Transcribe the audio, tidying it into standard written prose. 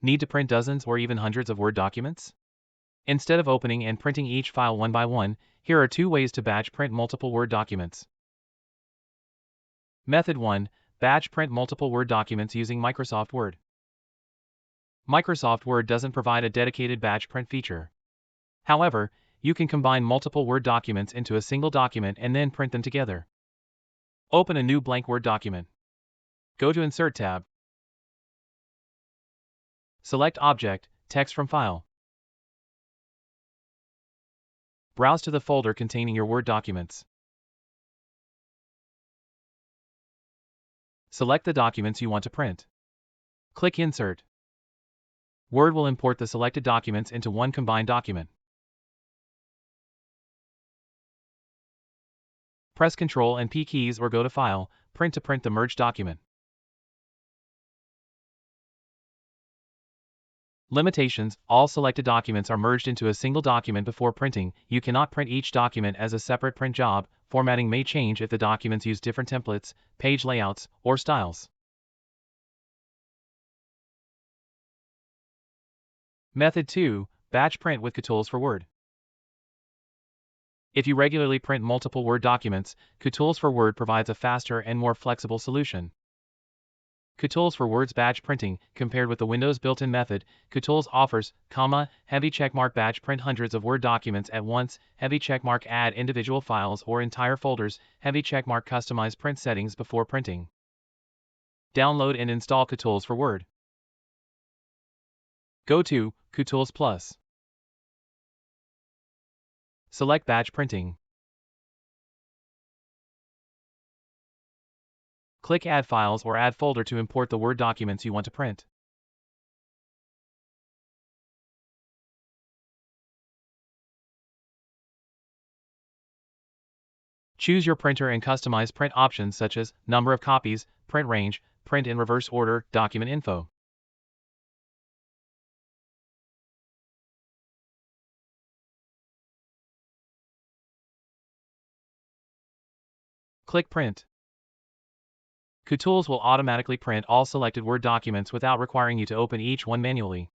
Need to print dozens or even hundreds of Word documents? Instead of opening and printing each file one by one, here are 2 ways to batch print multiple Word documents. Method 1. Batch print multiple Word documents using Microsoft Word. Microsoft Word doesn't provide a dedicated batch print feature. However, you can combine multiple Word documents into a single document and then print them together. Open a new blank Word document. Go to Insert tab. Select Object, Text from File. Browse to the folder containing your Word documents. Select the documents you want to print. Click Insert. Word will import the selected documents into one combined document. Press Ctrl and P keys or go to File, Print to print the merged document. Limitations: all selected documents are merged into a single document before printing. You cannot print each document as a separate print job. Formatting may change if the documents use different templates, page layouts, or styles. Method 2. Batch print with Kutools for Word. If you regularly print multiple Word documents, Kutools for Word provides a faster and more flexible solution. Kutools for Word's batch printing. Compared with the Windows built-in method, Kutools offers, heavy checkmark batch print hundreds of Word documents at once, heavy checkmark add individual files or entire folders, heavy checkmark customize print settings before printing. Download and install Kutools for Word. Go to Kutools Plus. Select Batch Printing. Click Add Files or Add Folder to import the Word documents you want to print. Choose your printer and customize print options such as number of copies, print range, print in reverse order, document info. Click Print. Kutools will automatically print all selected Word documents without requiring you to open each one manually.